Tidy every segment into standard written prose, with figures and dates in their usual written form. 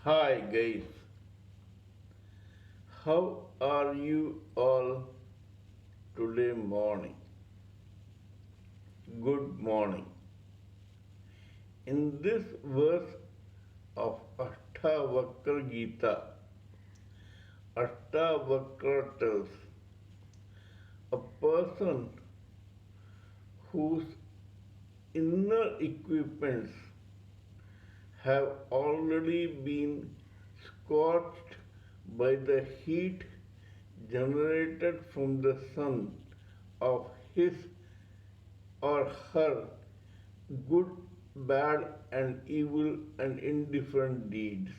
Hi guys, how are you all today morning? Good morning. In this verse of Ashtavakra Gita, Ashtavakra tells a person whose inner equipments have already been scorched by the heat generated from the sun of his or her good, bad, and evil and indifferent deeds,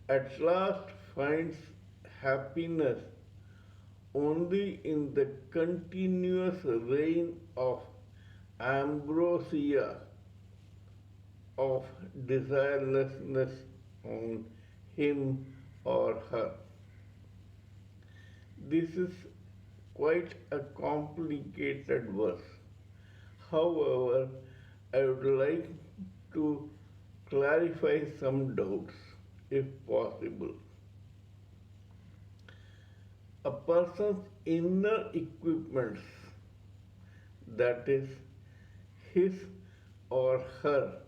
at last finds happiness only in the continuous reign of ambrosia of desirelessness on him or her. This is quite a complicated verse. However, I would like to clarify some doubts if possible. A person's inner equipments, that is, his or her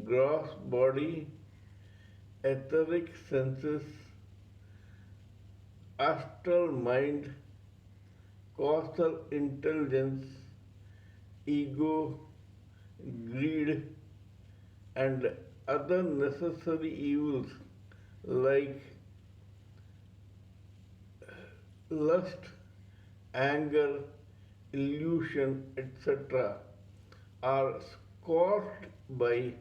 gross body, etheric senses, astral mind, causal intelligence, ego, greed, and other necessary evils like lust, anger, illusion, etc., are scorched by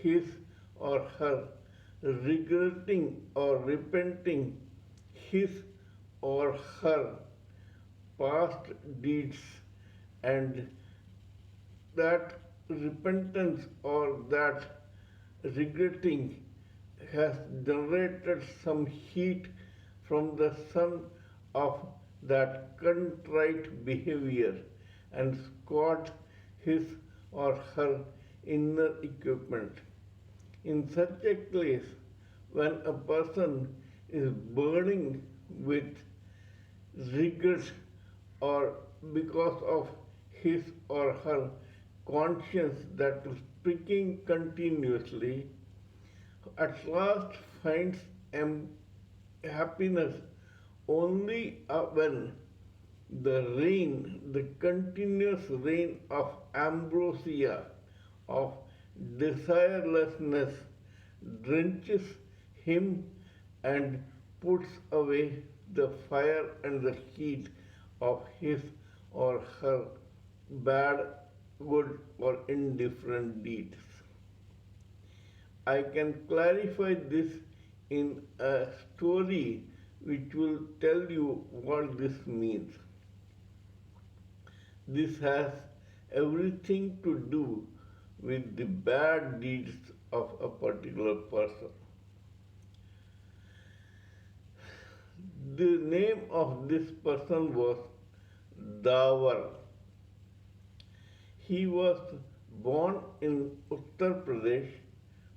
his or her regretting or repenting his or her past deeds, and that repentance or that regretting has generated some heat from the sun of that contrite behavior and scorched his or her inner equipment. In such a case, when a person is burning with regret or because of his or her conscience that is pricking continuously, at last finds happiness only when the continuous reign of ambrosia, of desirelessness, drenches him and puts away the fire and the heat of his or her bad, good, or indifferent deeds. I can clarify this in a story which will tell you what this means. This has everything to do with the bad deeds of a particular person. The name of this person was Dawar. He was born in Uttar Pradesh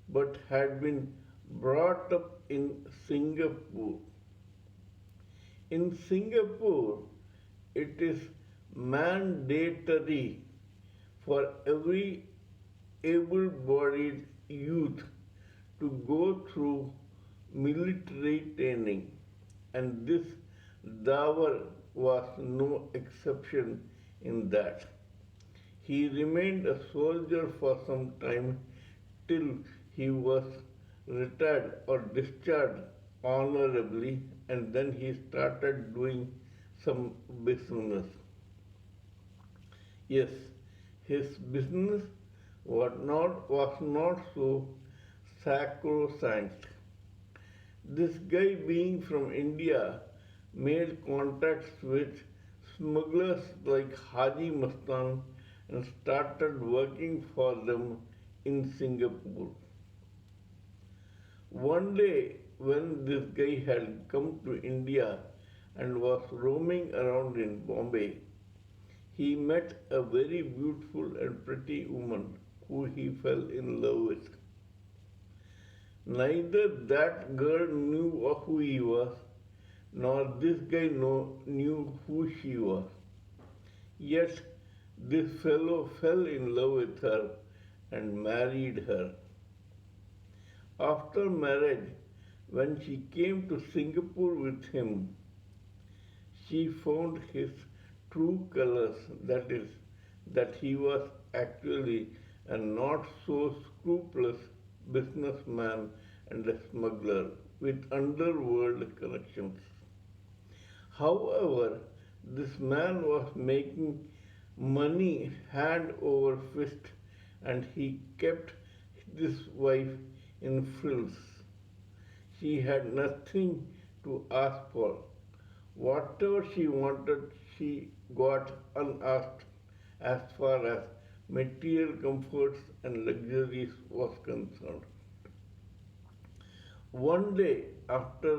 but had been brought up in Singapore. In Singapore, it is mandatory for every able bodied youth to go through military training, and this Dawar was no exception in that. He remained a soldier for some time till he was retired or discharged honorably, and then he started doing some business. Yes, his business was not so sacrosanct. This guy, being from India, made contacts with smugglers like Haji Mastan and started working for them in Singapore. One day, when this guy had come to India and was roaming around in Bombay, he met a very beautiful and pretty woman who he fell in love with. Neither that girl knew who he was, nor this guy knew who she was. Yet this fellow fell in love with her and married her. After marriage, when she came to Singapore with him, she found his true colors, that is, that he was actually a not so scrupulous businessman and a smuggler with underworld connections. However, this man was making money hand over fist and he kept this wife in frills. She had nothing to ask for. Whatever she wanted, she got unasked as far as material comforts and luxuries was concerned. One day, after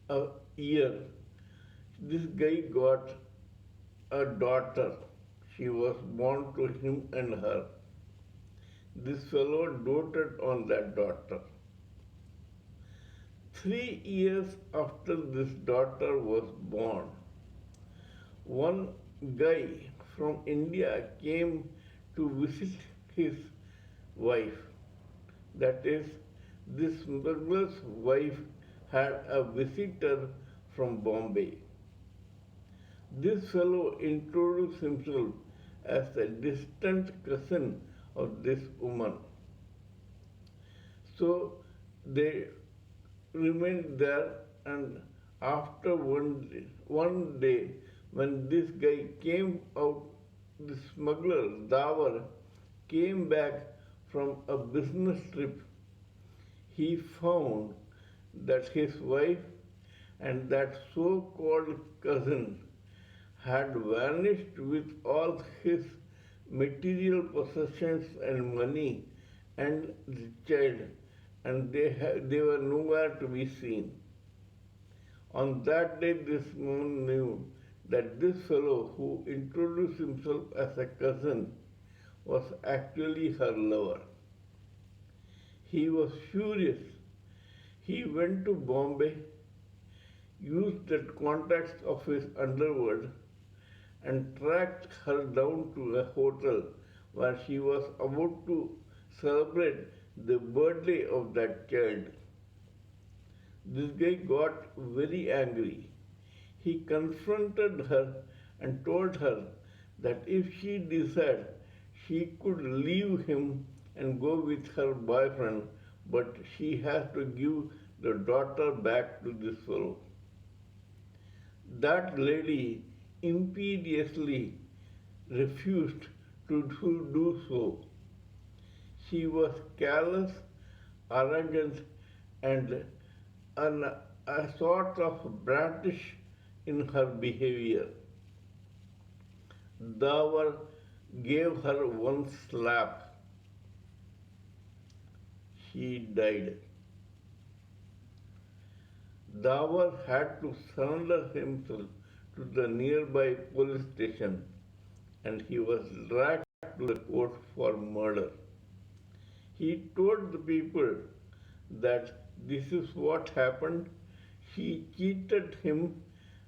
a year, this guy got a daughter. She was born to him and her. This fellow doted on that daughter. 3 years after this daughter was born, one guy from India came to visit his wife. That is, this smuggler's wife had a visitor from Bombay. This fellow introduced himself as a distant cousin of this woman. So they remained there, and after one day when this guy came out, the smuggler, Dawar, came back from a business trip, he found that his wife and that so-called cousin had vanished with all his material possessions and money and the child, and they were nowhere to be seen. On that day, this woman knew that this fellow who introduced himself as a cousin was actually her lover. He was furious. He went to Bombay, used the contacts of his underworld, and tracked her down to a hotel where she was about to celebrate the birthday of that child. This guy got very angry. He confronted her and told her that if she desired, she could leave him and go with her boyfriend, but she has to give the daughter back to this fellow. That lady imperiously refused to do so. She was callous, arrogant, and a sort of brutish in her behavior. Dawar gave her one slap. She died. Dawar had to surrender himself to the nearby police station and he was dragged to the court for murder. He told the people that this is what happened. She cheated him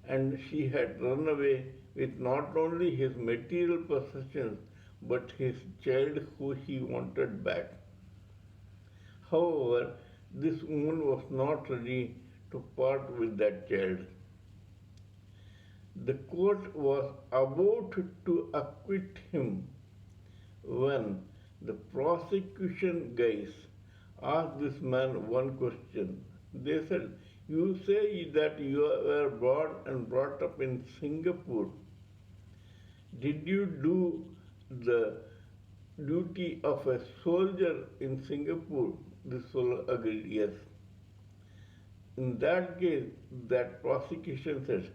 and she had run away with not only his material possessions but his child who he wanted back. However, this woman was not ready to part with that child. The court was about to acquit him when the prosecution guys asked this man one question. They said, "You say that you were born and brought up in Singapore. Did you do the duty of a soldier in Singapore?" This fellow agreed, yes. In that case, that prosecution said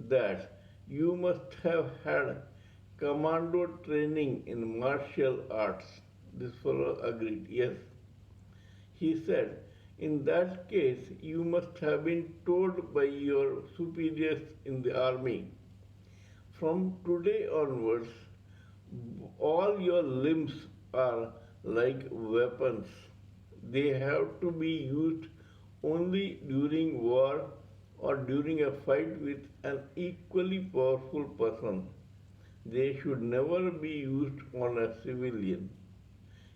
that you must have had commando training in martial arts. This fellow agreed, yes. He said, in that case, you must have been told by your superiors in the army, from today onwards, all your limbs are like weapons. They have to be used only during war or during a fight with an equally powerful person. They should never be used on a civilian.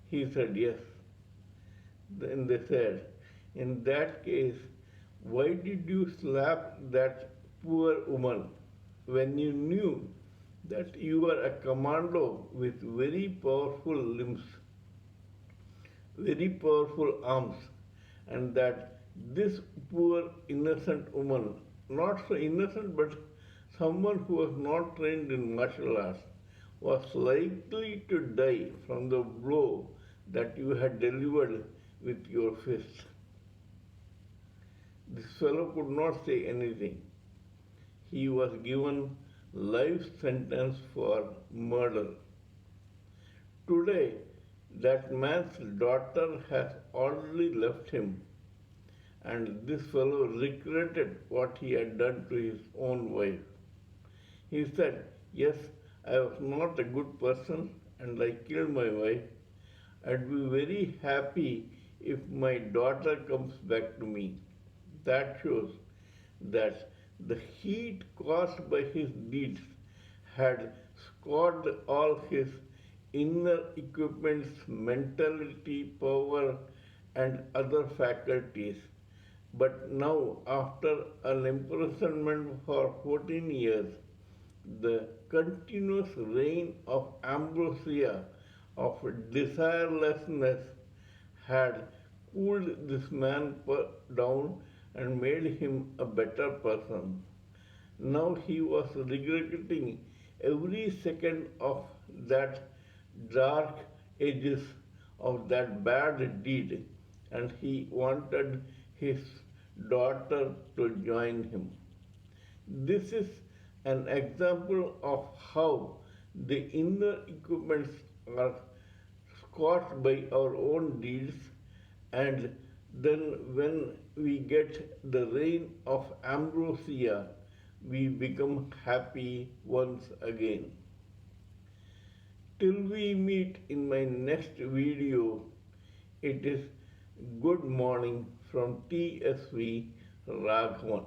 He said, yes. Then they said, in that case, why did you slap that poor woman when you knew that you were a commando with very powerful limbs, very powerful arms, and that this poor innocent woman, not so innocent but someone who was not trained in martial arts, was likely to die from the blow that you had delivered with your fist. This fellow could not say anything. He was given life sentence for murder. Today, that man's daughter has already left him, and this fellow regretted what he had done to his own wife. He said, yes, I was not a good person and I killed my wife. I'd be very happy if my daughter comes back to me. That shows that the heat caused by his deeds had scorched all his inner equipments, mentality, power, and other faculties. But now, after an imprisonment for 14 years, the continuous reign of ambrosia, of desirelessness, had cooled this man down and made him a better person. Now he was regretting every second of that dark ages of that bad deed, and he wanted his daughter to join him. This is an example of how the inner equipments are scorched by our own deeds, and then when we get the reign of ambrosia, we become happy once again. Till we meet in my next video, it is good morning from TSV Raghavan.